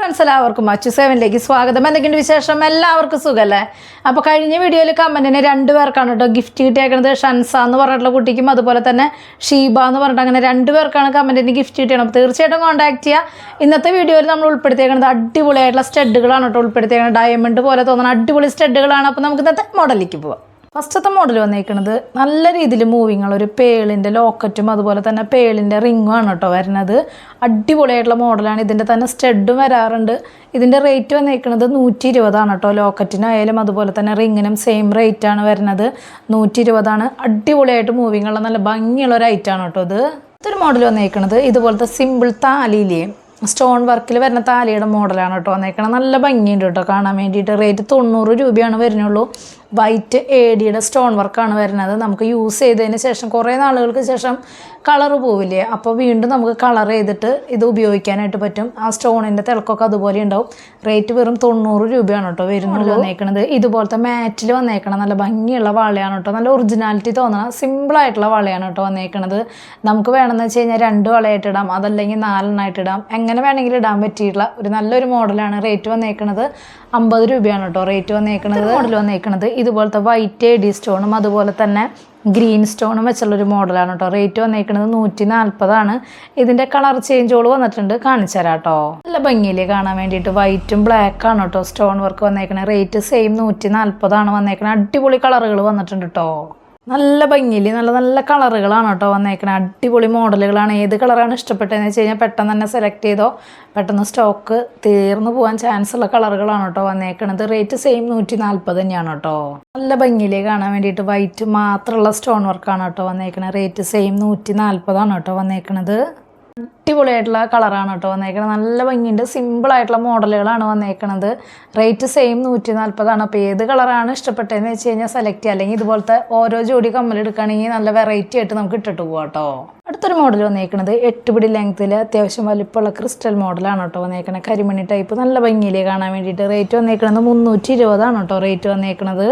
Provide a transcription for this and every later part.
Friends എല്ലാവർക്കും അച്ചു സേവനിലേക്ക് സ്വാഗതം. എന്തൊക്കെയുണ്ട് വിശേഷം? എല്ലാവർക്കും സുഖമല്ലേ? അപ്പോൾ കഴിഞ്ഞ വീഡിയോയിൽ കമൻറ്റിന് 2 പേർക്കാണ് കേട്ടോ ഗിഫ്റ്റ് കിട്ടിയേക്കുന്നത്. ഷൻസ എന്ന് പറഞ്ഞിട്ടുള്ള കുട്ടിക്കും അതുപോലെ തന്നെ ഷീബ എന്ന് പറഞ്ഞിട്ട് അങ്ങനെ 2 പേർക്കാണ് കമൻറ്റിന് ഗിഫ്റ്റ് കിട്ടിയത്. അപ്പോൾ തീർച്ചയായിട്ടും കോൺടാക്ട് ചെയ്യുക. ഇന്നത്തെ വീഡിയോയിൽ നമ്മൾ ഉൾപ്പെടുത്തിയേക്കുന്നത് അടിപൊളിയായിട്ടുള്ള സ്റ്റഡുകളാണ് കേട്ടോ ഉൾപ്പെടുത്തിയേക്കുന്നത്. ഡയമണ്ട് പോലെ തോന്നുന്ന അടിപൊളി സ്റ്റഡുകളാണ്. അപ്പോൾ നമുക്ക് ഇന്നത്തെ മോഡലിലേക്ക് പോവാം. ഫസ്റ്റത്തെ മോഡൽ വന്നിരിക്കുന്നത് നല്ല രീതിയിൽ മൂവിങ് ഉള്ള ഒരു പേളിൻ്റെ ലോക്കറ്റും അതുപോലെ തന്നെ പേളിൻ്റെ റിങ്ങും ആണ് കേട്ടോ വരുന്നത്. അടിപൊളിയായിട്ടുള്ള മോഡലാണ്. ഇതിൻ്റെ തന്നെ സ്റ്റഡും വരാറുണ്ട്. ഇതിൻ്റെ റേറ്റ് വന്നിരിക്കുന്നത് 120 കേട്ടോ. ലോക്കറ്റിനായാലും അതുപോലെ തന്നെ റിങ്ങിനും സെയിം റേറ്റാണ് വരുന്നത്. 120. അടിപൊളിയായിട്ട് മൂവിങ് ഉള്ള നല്ല ഭംഗിയുള്ള ഒരു ഐറ്റാണ് കേട്ടോ ഇത്. ഇതൊരു മോഡൽ വന്നിരിക്കുന്നത് ഇതുപോലത്തെ സിമ്പിൾ താലിയിലേ സ്റ്റോൺ വർക്കിൽ വരുന്ന താലിയുടെ മോഡലാണ് കേട്ടോ വന്നേക്കണം. നല്ല ഭംഗിയുണ്ട് കേട്ടോ കാണാൻ വേണ്ടിയിട്ട്. റേറ്റ് 90 രൂപയാണ് വരുന്നുള്ളൂ. വൈറ്റ് ഏഡിയുടെ സ്റ്റോൺ വർക്കാണ് വരുന്നത്. നമുക്ക് യൂസ് ചെയ്തതിന് ശേഷം കുറേ നാളുകൾക്ക് ശേഷം കളറ് പോവില്ലേ, അപ്പോൾ വീണ്ടും നമുക്ക് കളർ ചെയ്തിട്ട് ഇത് ഉപയോഗിക്കാനായിട്ട് പറ്റും. ആ സ്റ്റോണിൻ്റെ തിളക്കമൊക്കെ അതുപോലെ ഉണ്ടാവും. റേറ്റ് വെറും 90 രൂപയാണ് കേട്ടോ വരുന്നുള്ളൂ. വന്നേക്കണത് ഇതുപോലത്തെ മാറ്റിൽ വന്നേക്കണം നല്ല ഭംഗിയുള്ള വളയാണ് കേട്ടോ. നല്ല ഒറിജിനാലിറ്റി തോന്നുന്ന സിമ്പിളായിട്ടുള്ള വളയാണ് കേട്ടോ വന്നേക്കണത്. നമുക്ക് വേണമെന്ന് വെച്ച് കഴിഞ്ഞാൽ 2 വളയായിട്ട് ഇടാം, അതല്ലെങ്കിൽ 4 എണ്ണമായിട്ട് ഇടാം, എങ്ങനെ വേണമെങ്കിലും ഇടാൻ പറ്റിയിട്ടുള്ള ഒരു നല്ലൊരു മോഡലാണ്. റേറ്റ് വന്നേക്കണത് 50 രൂപയാണ് കേട്ടോ റേറ്റ് വന്നേക്കണത്. മോഡൽ വന്നേക്കണത് ഇതുപോലത്തെ വൈറ്റ് എഡി സ്റ്റോണും അതുപോലെ തന്നെ ഗ്രീൻ സ്റ്റോണും വെച്ചുള്ളൊരു മോഡലാണ് കേട്ടോ. റേറ്റ് വന്നേക്കുന്നത് 140. ഇതിൻ്റെ കളർ ചേഞ്ചുകൾ വന്നിട്ടുണ്ട്, കാണിച്ചു തരാം കേട്ടോ. നല്ല ഭംഗിയില്ലേ കാണാൻ വേണ്ടിയിട്ട്. വൈറ്റും ബ്ലാക്കാണ് കേട്ടോ സ്റ്റോൺ വർക്ക് വന്നേക്കണത്. റേറ്റ് സെയിം 140 വന്നേക്കണത്. അടിപൊളി കളറുകൾ വന്നിട്ടുണ്ട് കേട്ടോ. നല്ല ഭംഗിയിൽ നല്ല നല്ല കളറുകളാണ് കേട്ടോ വന്നേക്കണത്. അടിപൊളി മോഡലുകളാണ്. ഏത് കളറാണ് ഇഷ്ടപ്പെട്ടതെന്ന് വെച്ച് കഴിഞ്ഞാൽ പെട്ടെന്ന് തന്നെ സെലക്ട് ചെയ്തോ. പെട്ടെന്ന് സ്റ്റോക്ക് തീർന്നു പോകാൻ ചാൻസ് ഉള്ള കളറുകളാണ് കേട്ടോ വന്നേക്കണത്. റേറ്റ് സെയിം 140 തന്നെയാണ് കേട്ടോ. നല്ല ഭംഗിയിലേ കാണാൻ വേണ്ടിയിട്ട് വൈറ്റ് മാത്രമുള്ള സ്റ്റോൺ വർക്കാണ് കേട്ടോ വന്നേക്കണത്. റേറ്റ് സെയിം 140 കേട്ടോ വന്നേക്കണത്. അടിപൊളിയായിട്ടുള്ള കളറാണ് കേട്ടോ വന്നേക്കണത്. നല്ല ഭംഗിയുണ്ട്. സിമ്പിളായിട്ടുള്ള മോഡലുകളാണ് വന്നേക്കണത്. Rate same 140. അപ്പോൾ ഏത് കളറാണ് ഇഷ്ടപ്പെട്ടതെന്ന് വെച്ച് കഴിഞ്ഞാൽ സെലക്ട് ചെയ്യുക. അല്ലെങ്കിൽ ഇതുപോലത്തെ ഓരോ ജോഡി കമ്മലെടുക്കുകയാണെങ്കിൽ നല്ല വെറൈറ്റി ആയിട്ട് നമുക്ക് ഇട്ടിട്ട് പോകാം കേട്ടോ. അടുത്തൊരു മോഡൽ വന്നേക്കണത് 8 പിടി ലെങ്ത്തിൽ അത്യാവശ്യം വലിപ്പമുള്ള ക്രിസ്റ്റൽ മോഡലാണ് കേട്ടോ വന്നേക്കണത്. കരിമണി ടൈപ്പ് നല്ല ഭംഗിയിലേ കാണാൻ വേണ്ടിയിട്ട്. റേറ്റ് വന്നേക്കണത് 320 കേട്ടോ റേറ്റ് വന്നേക്കണത്.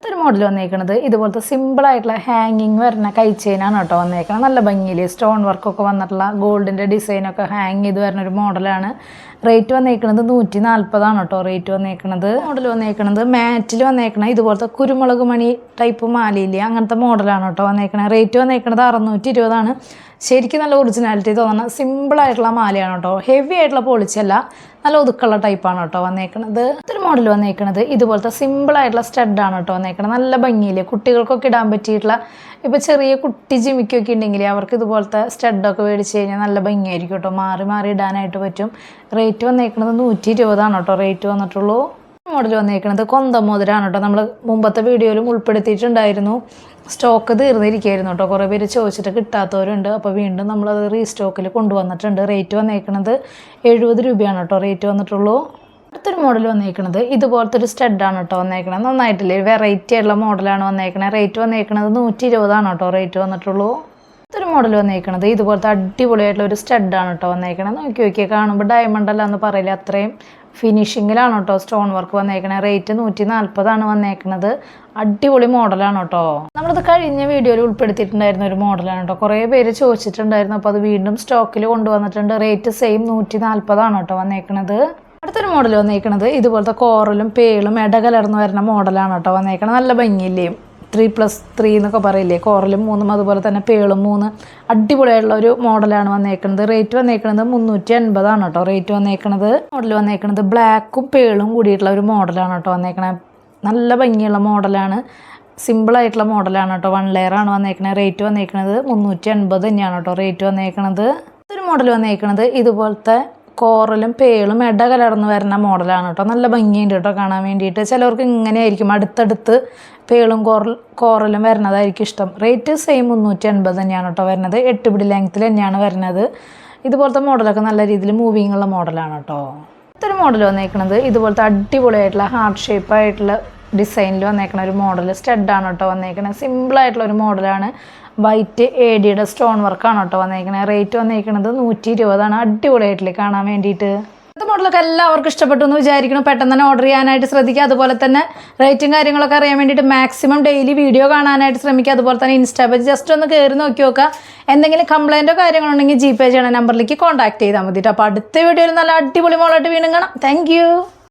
ഒരു മോഡൽ വന്നേക്കണത് ഇതുപോലത്തെ സിമ്പിളായിട്ടുള്ള ഹാങ്ങിങ് വരുന്ന കൈ ചെയിനാണ് കേട്ടോ വന്നേക്കണം. നല്ല ഭംഗിയിൽ സ്റ്റോൺ വർക്കൊക്കെ വന്നിട്ടുള്ള ഗോൾഡിൻ്റെ ഡിസൈനൊക്കെ ഹാങ് ചെയ്ത് വരുന്ന ഒരു മോഡലാണ്. റേറ്റ് വന്നേക്കണത് 140 കേട്ടോ റേറ്റ് വന്നേക്കണത്. മോഡൽ വന്നേക്കണത് മാറ്റിൽ വന്നേക്കണത് ഇതുപോലത്തെ കുരുമുളക് മണി ടൈപ്പ് മാലയില്ലേ അങ്ങനത്തെ മോഡലാണ് കേട്ടോ വന്നേക്കണത്. റേറ്റ് വന്നേക്കണത് 620. ശരിക്കും നല്ല ഒറിജിനാലിറ്റി തോന്നുന്ന സിമ്പിളായിട്ടുള്ള മാലയാണ് കേട്ടോ. ഹെവി ആയിട്ടുള്ള പോളിച്ചല്ല, നല്ല ഒതുക്കുള്ള ടൈപ്പാണ് കേട്ടോ വന്നേക്കണത്. ഇതൊരു മോഡൽ വന്നേക്കണത് ഇതുപോലത്തെ സിമ്പിളായിട്ടുള്ള സ്റ്റഡാണ് കേട്ടോ വന്നേക്കണത്. നല്ല ഭംഗിയിൽ കുട്ടികൾക്കൊക്കെ ഇടാൻ പറ്റിയിട്ടുള്ള, ഇപ്പോൾ ചെറിയ കുട്ടി ജിമിക്കൊക്കെ ഉണ്ടെങ്കിൽ അവർക്ക് ഇതുപോലത്തെ സ്റ്റഡൊക്കെ മേടിച്ച് കഴിഞ്ഞാൽ നല്ല ഭംഗിയായിരിക്കും കേട്ടോ. മാറി മാറി ഇടാനായിട്ട് പറ്റും. റേറ്റ് വന്നേക്കണത് 120 കേട്ടോ റേറ്റ് വന്നിട്ടുള്ളൂ. മോഡൽ വന്നേക്കണത് കൊന്തമോതിരാണ് കേട്ടോ. നമ്മൾ മുമ്പത്തെ വീഡിയോയിലും ഉൾപ്പെടുത്തിയിട്ടുണ്ടായിരുന്നു. സ്റ്റോക്ക് തീർന്നിരിക്കുകയായിരുന്നു കേട്ടോ. കുറേ പേര് ചോദിച്ചിട്ട് കിട്ടാത്തവരുണ്ട്. അപ്പോൾ വീണ്ടും നമ്മളത് റീസ്റ്റോക്കിൽ കൊണ്ടുവന്നിട്ടുണ്ട്. റേറ്റ് വന്നേക്കണത് 70 രൂപയാണ് കേട്ടോ റേറ്റ് വന്നിട്ടുള്ളൂ. അടുത്തൊരു മോഡൽ വന്നേക്കണത് ഇതുപോലത്തെ ഒരു സ്റ്റഡാണ് കേട്ടോ വന്നേക്കണത്. നന്നായിട്ടില്ലേ, വെറൈറ്റി ആയിട്ടുള്ള മോഡലാണ് വന്നേക്കണത്. റേറ്റ് വന്നേക്കണത് 120 കേട്ടോ റേറ്റ് വന്നിട്ടുള്ളൂ. അടുത്തൊരു മോഡൽ വന്നേക്കണത് ഇതുപോലത്തെ അടിപൊളിയായിട്ടുള്ള ഒരു സ്റ്റഡാണ് കേട്ടോ വന്നേക്കണത്. നോക്കി നോക്കിയാൽ കാണുമ്പോൾ ഡയമണ്ട് അല്ല എന്ന് പറയില്ല, അത്രയും ഫിനിഷിങ്ങിലാണ് കേട്ടോ സ്റ്റോൺ വർക്ക് വന്നേക്കണത്. റേറ്റ് 140 വന്നേക്കണത്. അടിപൊളി മോഡലാണ് കേട്ടോ. നമ്മളത് കഴിഞ്ഞ വീഡിയോയിൽ ഉൾപ്പെടുത്തിയിട്ടുണ്ടായിരുന്ന ഒരു മോഡലാണ് കേട്ടോ. കുറേ പേര് ചോദിച്ചിട്ടുണ്ടായിരുന്നു. അപ്പോൾ അത് വീണ്ടും സ്റ്റോക്കിൽ കൊണ്ടുവന്നിട്ടുണ്ട്. റേറ്റ് സെയിം 140 കേട്ടോ വന്നേക്കണത്. അടുത്തൊരു മോഡൽ വന്നേക്കണത് ഇതുപോലത്തെ കോറലും പേളും ഇടകലർന്ന് വരുന്ന മോഡലാണ് കേട്ടോ വന്നേക്കണത്. നല്ല ഭംഗിയില്ലേ, 3+3 എന്നൊക്കെ പറയില്ലേ, കോറലും 3 അതുപോലെ തന്നെ പേളും 3. അടിപൊളിയായിട്ടുള്ള ഒരു മോഡലാണ് വന്നേക്കുന്നത്. റേറ്റ് വന്നേക്കുന്നത് 380 കേട്ടോ റേറ്റ് വന്നേക്കുന്നത്. മോഡൽ വന്നേക്കുന്നത് ബ്ലാക്കും പേളും കൂടിയിട്ടുള്ള ഒരു മോഡലാണ് കേട്ടോ വന്നേക്കണത്. നല്ല ഭംഗിയുള്ള മോഡലാണ്. സിമ്പിളായിട്ടുള്ള മോഡലാണ് കേട്ടോ. 1 ലെയറാണ് വന്നേക്കുന്നത്. റേറ്റ് വന്നേക്കുന്നത് 380 തന്നെയാണ് കേട്ടോ റേറ്റ് വന്നേക്കുന്നത്. ഒരു മോഡൽ വന്നേക്കുന്നത് ഇതുപോലത്തെ കോറലും പേളും ഇടകലർന്ന് വരുന്ന മോഡലാണ് കേട്ടോ. നല്ല ഭംഗിയുണ്ട് കേട്ടോ കാണാൻ വേണ്ടിയിട്ട്. ചിലവർക്ക് ഇങ്ങനെയായിരിക്കും അടുത്തടുത്ത് പേളും കോറലും വരുന്നതായിരിക്കും ഇഷ്ടം. റേറ്റ് സെയിം 380 തന്നെയാണ് കേട്ടോ വരുന്നത്. 8 പിടി ലെങ്ത്തിൽ തന്നെയാണ് വരുന്നത്. ഇതുപോലത്തെ മോഡലൊക്കെ നല്ല രീതിയിൽ മൂവിങ് ഉള്ള മോഡലാണ് കേട്ടോ. ഇതൊരു മോഡൽ വന്നേക്കണത് ഇതുപോലത്തെ അടിപൊളിയായിട്ടുള്ള ഹാർട്ട് ഷേപ്പായിട്ടുള്ള ഡിസൈനിൽ വന്നേക്കണ ഒരു മോഡൽ സ്റ്റഡാണ് കേട്ടോ വന്നേക്കണത്. സിമ്പിളായിട്ടുള്ള ഒരു മോഡലാണ്. വൈറ്റ് ഏഡിയുടെ സ്റ്റോൺ വർക്കാണ് കേട്ടോ വന്നേക്കണത്. റേറ്റ് വന്നേക്കണത് 120. അടിപൊളിയായിട്ടില്ലേ കാണാൻ വേണ്ടിയിട്ട്. മോഡലൊക്കെ എല്ലാവർക്കും ഇഷ്ടപ്പെട്ടു എന്ന് വിചാരിക്കണം. പെട്ടെന്ന് തന്നെ ഓർഡർ ചെയ്യാനായിട്ട് ശ്രദ്ധിക്കുക. അതുപോലെ തന്നെ റേറ്റും കാര്യങ്ങളൊക്കെ അറിയാൻ വേണ്ടിയിട്ട് മാക്സിമം ഡെയിലി വീഡിയോ കാണാനായിട്ട് ശ്രമിക്കുക. അതുപോലെ തന്നെ ഇൻസ്റ്റാ പേജ് ജസ്റ്റ് ഒന്ന് കയറി നോക്കി നോക്കുക. എന്തെങ്കിലും കംപ്ലൈൻറ്റോ കാര്യങ്ങളുണ്ടെങ്കിൽ GPay ചെയ്യണ നമ്പറിലേക്ക് കോൺടാക്ട് ചെയ്താൽ മതി. അപ്പോൾ അടുത്ത വീഡിയോയിൽ നല്ല അടിപൊളി മോളായിട്ട് വീണ്ടും കാണാം. താങ്ക്